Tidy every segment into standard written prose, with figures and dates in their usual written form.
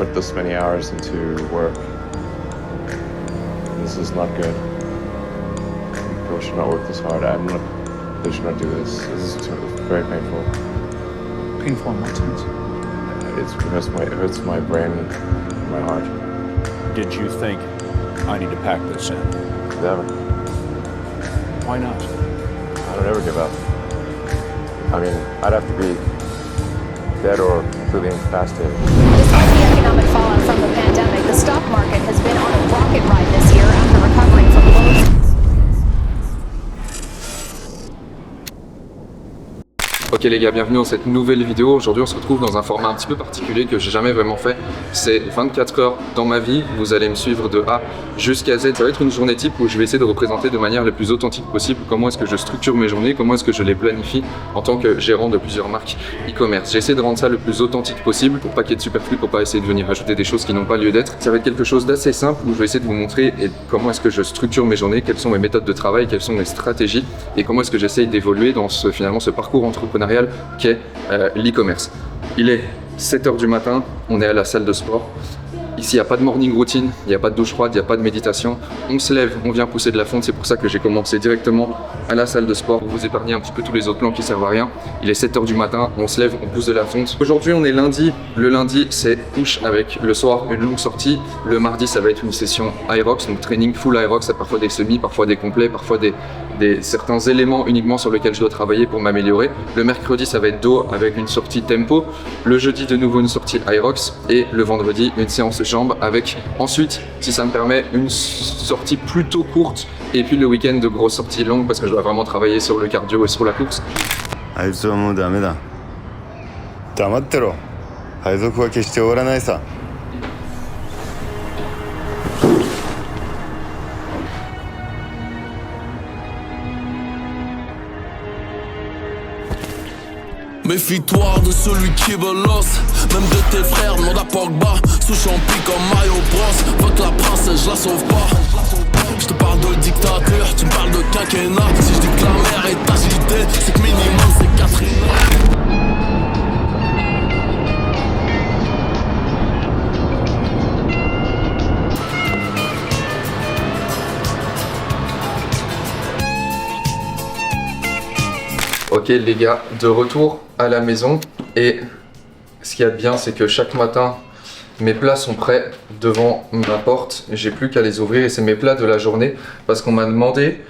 put this many hours into work. This is not good. People should not work this hard. They should not do this. This is very painful. Painful in what sense? It hurts my brain, my heart. Did you think, I need to pack this in? Never. Why not? I don't ever give up. I mean, I'd have to be dead or completely incapacitated. Despite the economic fallout from the pandemic, the stock market has been on a rocket ride this year after recovering from lows. Ok les gars, bienvenue dans cette nouvelle vidéo. Aujourd'hui on se retrouve dans un format un petit peu particulier que j'ai jamais vraiment fait. C'est 24 heures dans ma vie, vous allez me suivre de A jusqu'à Z. Ça va être une journée type où je vais essayer de représenter de manière la plus authentique possible comment est-ce que je structure mes journées, comment est-ce que je les planifie en tant que gérant de plusieurs marques e-commerce. J'ai essayé de rendre ça le plus authentique possible pour pas qu'il y ait de superflu, pour pas essayer de venir ajouter des choses qui n'ont pas lieu d'être. Ça va être quelque chose d'assez simple où je vais essayer de vous montrer comment est-ce que je structure mes journées, quelles sont mes méthodes de travail, quelles sont mes stratégies et comment est-ce que j'essaye d'évoluer dans finalement ce parcours entrepreneurial qu'est l'e-commerce. Il est 7 h du matin, on est à la salle de sport. Ici, il n'y a pas de morning routine, il n'y a pas de douche froide, il n'y a pas de méditation. On se lève, on vient pousser de la fonte, c'est pour ça que j'ai commencé directement à la salle de sport pour vous épargner un petit peu tous les autres plans qui servent à rien. Il est 7 h du matin, on se lève, on pousse de la fonte. Aujourd'hui, on est lundi. Le lundi, c'est push avec le soir une longue sortie. Le mardi, ça va être une session Aerox, donc training full Aerox, c'est parfois des semis, parfois des complets, parfois certains éléments uniquement sur lesquels je dois travailler pour m'améliorer. Le mercredi, ça va être dos avec une sortie tempo. Le jeudi, de nouveau une sortie Aerox et le vendredi, une séance jambes avec ensuite, si ça me permet, une sortie plutôt courte et puis le week-end de grosses sorties longues parce que je dois vraiment travailler sur le cardio et sur la course. あいつはもうダメだ。黙ってろ。配属は決して終わらないさ。Méfie-toi de celui qui veut l'os. Même de tes frères, demande à Pogba. Sous champi comme Mario Bros. Vote la princesse, je la sauve pas. Je te parle de dictature, tu me parles de quinquennat. Si je dis que la mer est agitée, c'est que minimum c'est Katrina. Ok les gars, de retour à la maison et ce qu'il y a de bien c'est que chaque matin mes plats sont prêts devant ma porte, j'ai plus qu'à les ouvrir et c'est mes plats de la journée parce qu'on m'a demandé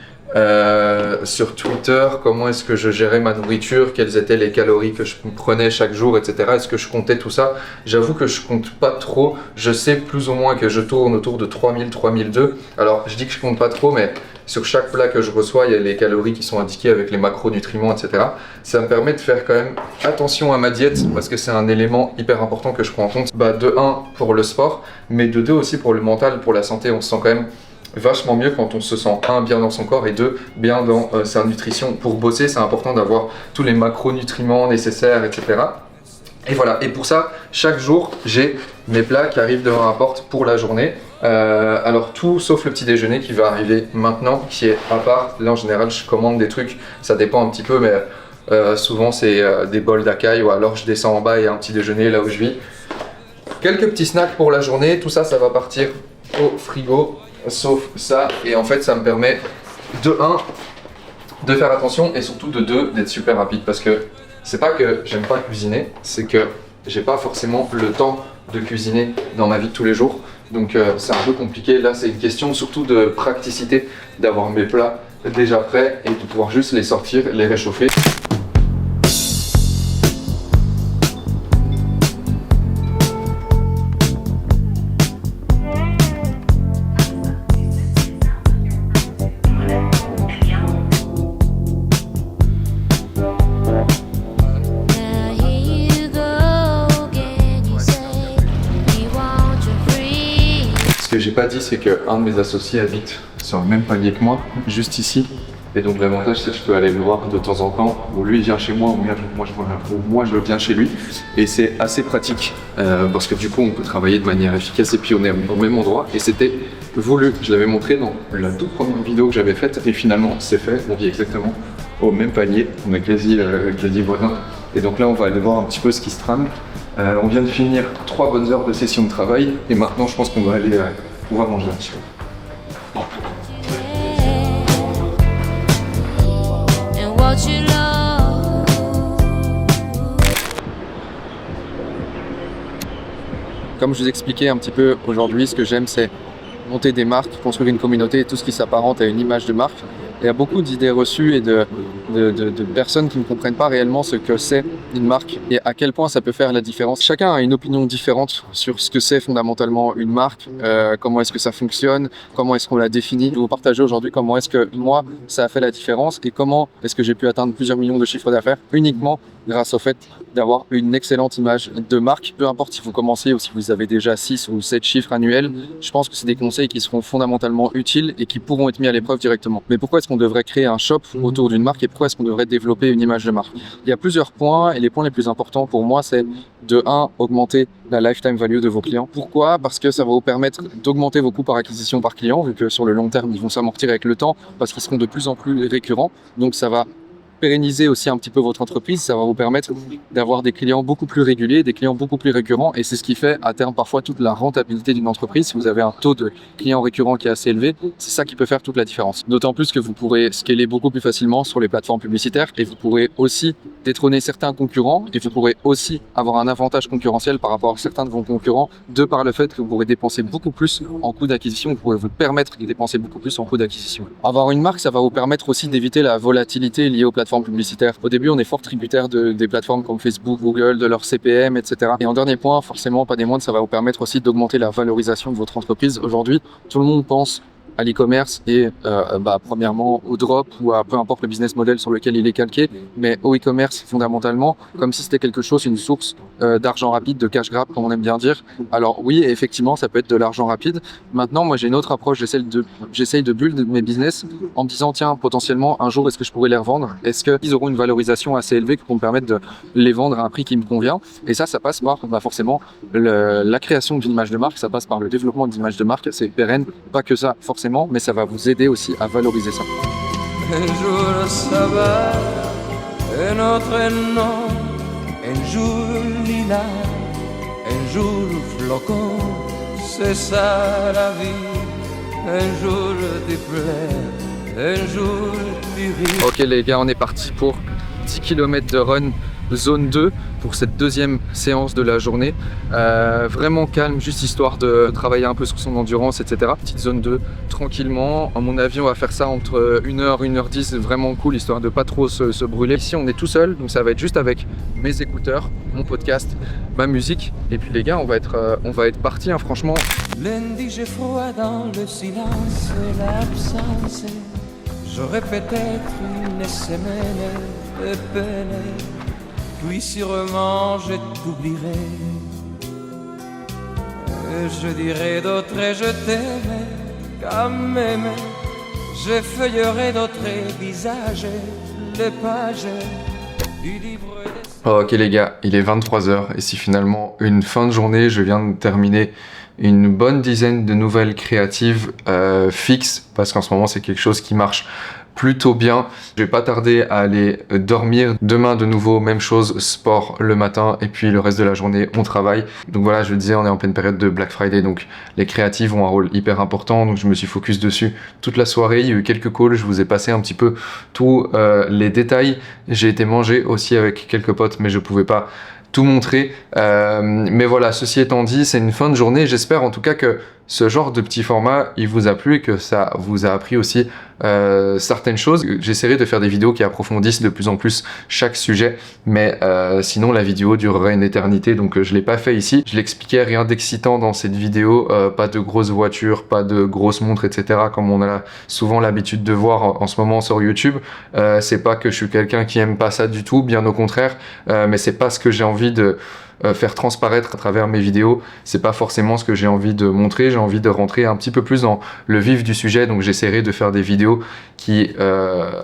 sur Twitter comment est-ce que je gérais ma nourriture, quelles étaient les calories que je prenais chaque jour, etc. Est-ce que je comptais tout ça? J'avoue que je compte pas trop, je sais plus ou moins que je tourne autour de 3000, 3002. Alors je dis que je compte pas trop mais sur chaque plat que je reçois, il y a les calories qui sont indiquées avec les macronutriments, etc. Ça me permet de faire quand même attention à ma diète parce que c'est un élément hyper important que je prends en compte. De 1 pour le sport, mais de 2 aussi pour le mental, pour la santé. On se sent quand même vachement mieux quand on se sent 1 bien dans son corps et 2 bien dans sa nutrition. Pour bosser, c'est important d'avoir tous les macronutriments nécessaires, etc. Et voilà, et pour ça, chaque jour, j'ai mes plats qui arrivent devant ma porte pour la journée. Alors tout sauf le petit déjeuner qui va arriver maintenant, qui est à part. Là en général, je commande des trucs, ça dépend un petit peu, mais souvent c'est des bols d'acai ou alors je descends en bas et un petit déjeuner là où je vis. Quelques petits snacks pour la journée, tout ça, ça va partir au frigo, sauf ça. Et en fait, ça me permet de 1, de faire attention et surtout de 2, d'être super rapide parce que c'est pas que j'aime pas cuisiner, c'est que j'ai pas forcément le temps de cuisiner dans ma vie de tous les jours. Donc c'est un peu compliqué. Là, c'est une question surtout de praticité, d'avoir mes plats déjà prêts et de pouvoir juste les sortir, les réchauffer. Ce que j'ai pas dit, c'est qu'un de mes associés habite sur le même palier que moi, juste ici. Et donc l'avantage, c'est que je peux aller le voir de temps en temps, ou lui vient chez moi, ou moi je viens chez lui. Et c'est assez pratique, parce que du coup on peut travailler de manière efficace et puis on est au même endroit. Et c'était voulu, je l'avais montré dans la toute première vidéo que j'avais faite, et finalement c'est fait, on vit exactement au même palier, on est quasi voisins. Et donc là on va aller voir un petit peu ce qui se trame. On vient de finir 3 bonnes heures de session de travail et maintenant je pense qu'on va aller pouvoir manger un petit peu. And what you love. Comme je vous expliquais un petit peu aujourd'hui, ce que j'aime c'est monter des marques, construire une communauté et tout ce qui s'apparente à une image de marque. Il y a beaucoup d'idées reçues et de personnes qui ne comprennent pas réellement ce que c'est une marque et à quel point ça peut faire la différence. Chacun a une opinion différente sur ce que c'est fondamentalement une marque, comment est-ce que ça fonctionne, comment est-ce qu'on la définit. Je vais vous partager aujourd'hui comment est-ce que moi, ça a fait la différence et comment est-ce que j'ai pu atteindre plusieurs millions de chiffres d'affaires uniquement grâce au fait d'avoir une excellente image de marque. Peu importe si vous commencez ou si vous avez déjà 6 ou 7 chiffres annuels, je pense que c'est des conseils qui seront fondamentalement utiles et qui pourront être mis à l'épreuve directement. Mais pourquoi est-ce qu'on devrait créer un shop autour d'une marque et pourquoi est-ce qu'on devrait développer une image de marque? Il y a plusieurs points et les points les plus importants pour moi, c'est de 1, augmenter la lifetime value de vos clients. Pourquoi? Parce que ça va vous permettre d'augmenter vos coûts par acquisition par client, vu que sur le long terme, ils vont s'amortir avec le temps parce qu'ils seront de plus en plus récurrents. Donc ça va pérenniser aussi un petit peu votre entreprise, ça va vous permettre d'avoir des clients beaucoup plus réguliers, des clients beaucoup plus récurrents et c'est ce qui fait à terme parfois toute la rentabilité d'une entreprise. Si vous avez un taux de clients récurrents qui est assez élevé, c'est ça qui peut faire toute la différence. D'autant plus que vous pourrez scaler beaucoup plus facilement sur les plateformes publicitaires et vous pourrez aussi détrôner certains concurrents et vous pourrez aussi avoir un avantage concurrentiel par rapport à certains de vos concurrents de par le fait que vous pourrez dépenser beaucoup plus en coût d'acquisition, vous pourrez vous permettre de dépenser beaucoup plus en coût d'acquisition. Avoir une marque, ça va vous permettre aussi d'éviter la volatilité liée aux plateformes publicitaires. Au début, on est fort tributaire des plateformes comme Facebook, Google, de leur CPM, etc. Et en dernier point, forcément, pas des moindres, ça va vous permettre aussi d'augmenter la valorisation de votre entreprise. Aujourd'hui, tout le monde pense à l'e-commerce et premièrement au drop ou à peu importe le business model sur lequel il est calqué, mais au e-commerce fondamentalement comme si c'était quelque chose, une source d'argent rapide, de cash grab comme on aime bien dire. Alors oui, effectivement ça peut être de l'argent rapide. Maintenant moi j'ai une autre approche, j'essaye de build mes business en me disant tiens potentiellement un jour est-ce que je pourrais les revendre, est-ce qu'ils auront une valorisation assez élevée pour me permettre de les vendre à un prix qui me convient, et ça passe par forcément la création d'une image de marque, ça passe par le développement d'une image de marque assez pérenne, pas que ça forcément, mais ça va vous aider aussi à valoriser ça. Un jour ça va, un autre non, un jour lilas, un jour flocon, c'est ça la vie, un jour tu pleures, un jour tu ris. Ok les gars, on est parti pour 10 km de run zone 2 pour cette deuxième séance de la journée. Vraiment calme, juste histoire de travailler un peu sur son endurance, etc. Petite zone 2, tranquillement. À mon avis, on va faire ça entre 1h, 1h10, c'est vraiment cool, histoire de pas trop se brûler. Ici, on est tout seul, donc ça va être juste avec mes écouteurs, mon podcast, ma musique. Et puis les gars, on va être parti, hein, franchement. Lundi, j'ai froid dans le silence et l'absence. J'aurais peut-être une semaine de peine. Puis sûrement je t'oublierai. Je dirai d'autres je t'aimais quand même. Je feuillerai d'autres visages, les pages du livre. Ok les gars, il est 23h et c'est finalement une fin de journée. Je viens de terminer une bonne dizaine de nouvelles créatives fixes parce qu'en ce moment c'est quelque chose qui marche plutôt bien. Je vais pas tarder à aller dormir. Demain de nouveau, même chose, sport le matin et puis le reste de la journée on travaille. Donc voilà, je le disais, on est en pleine période de Black Friday, donc les créatives ont un rôle hyper important, donc je me suis focus dessus toute la soirée. Il y a eu quelques calls, je vous ai passé un petit peu tous les détails. J'ai été manger aussi avec quelques potes, mais je pouvais pas tout montrer. Mais voilà, ceci étant dit, c'est une fin de journée. J'espère en tout cas que ce genre de petit format, il vous a plu et que ça vous a appris aussi certaines choses. J'essaierai de faire des vidéos qui approfondissent de plus en plus chaque sujet, mais sinon la vidéo durerait une éternité, donc je l'ai pas fait ici. Je l'expliquais, rien d'excitant dans cette vidéo, pas de grosses voitures, pas de grosses montres, etc. comme on a souvent l'habitude de voir en ce moment sur YouTube. C'est pas que je suis quelqu'un qui aime pas ça du tout, bien au contraire, mais c'est pas ce que j'ai envie de faire transparaître à travers mes vidéos. C'est pas forcément ce que j'ai envie de montrer. J'ai envie de rentrer un petit peu plus dans le vif du sujet, donc j'essaierai de faire des vidéos qui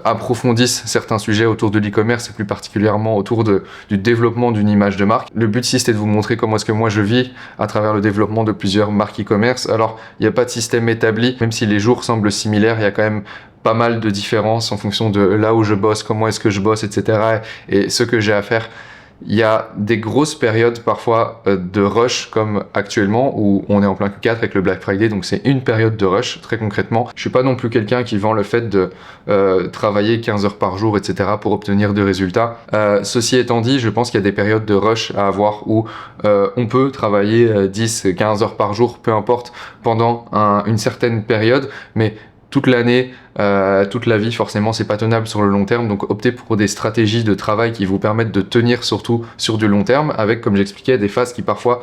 approfondissent certains sujets autour de l'e-commerce et plus particulièrement autour du développement d'une image de marque. Le but ici c'était de vous montrer comment est-ce que moi je vis à travers le développement de plusieurs marques e-commerce. Alors il n'y a pas de système établi, même si les jours semblent similaires, il y a quand même pas mal de différences en fonction de là où je bosse, comment est-ce que je bosse, etc. et ce que j'ai à faire il y a des grosses périodes parfois de rush comme actuellement où on est en plein Q4 avec le Black Friday, donc c'est une période de rush très concrètement. Je suis pas non plus quelqu'un qui vend le fait de travailler 15 heures par jour, etc. pour obtenir des résultats. Ceci étant dit, je pense qu'il y a des périodes de rush à avoir où on peut travailler 10, 15 heures par jour, peu importe, pendant une certaine période, mais toute l'année, toute la vie, forcément, c'est pas tenable sur le long terme. Donc, optez pour des stratégies de travail qui vous permettent de tenir surtout sur du long terme, avec, comme j'expliquais, des phases qui parfois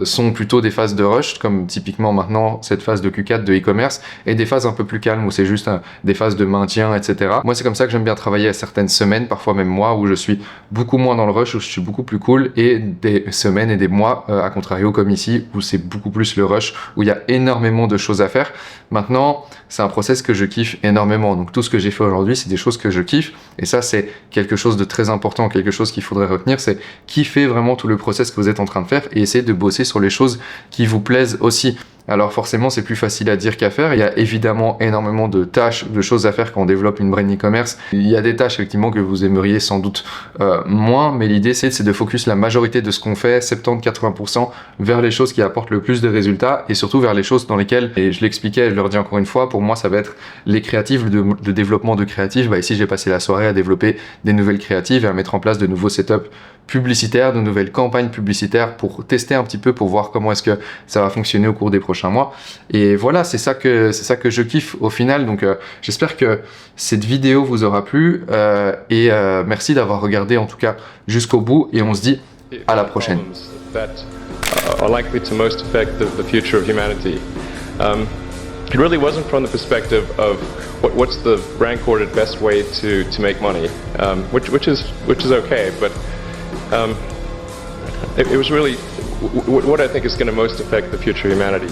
sont plutôt des phases de rush, comme typiquement maintenant cette phase de Q4 de e-commerce, et des phases un peu plus calmes où c'est juste des phases de maintien, etc. Moi, c'est comme ça que j'aime bien travailler à certaines semaines, parfois même mois, où je suis beaucoup moins dans le rush, où je suis beaucoup plus cool, et des semaines et des mois, à contrario, comme ici, où c'est beaucoup plus le rush, où il y a énormément de choses à faire. Maintenant, c'est un process que je kiffe énormément. Donc tout ce que j'ai fait aujourd'hui, c'est des choses que je kiffe. Et ça, c'est quelque chose de très important, quelque chose qu'il faudrait retenir, c'est kiffer vraiment tout le process que vous êtes en train de faire et essayer de bosser sur les choses qui vous plaisent aussi. Alors forcément, c'est plus facile à dire qu'à faire. Il y a évidemment énormément de tâches, de choses à faire quand on développe une brain e-commerce. Il y a des tâches effectivement que vous aimeriez sans doute moins, mais l'idée c'est de focus la majorité de ce qu'on fait, 70-80%, vers les choses qui apportent le plus de résultats et surtout vers les choses dans lesquelles, et je l'expliquais, je le redis encore une fois, pour moi ça va être les créatives, le développement de créatives. Ici j'ai passé la soirée à développer des nouvelles créatives et à mettre en place de nouveaux setups publicitaires, de nouvelles campagnes publicitaires pour tester un petit peu, pour voir comment est-ce que ça va fonctionner au cours des prochains mois. Et voilà, c'est ça que je kiffe au final. Donc j'espère que cette vidéo vous aura plu et merci d'avoir regardé en tout cas jusqu'au bout et on se dit à la prochaine. Are likely to most affect the future of humanity. It really wasn't from the perspective of what's the rank-ordered best way to make money, which is okay, but it was really what I think is going to most affect the future of humanity.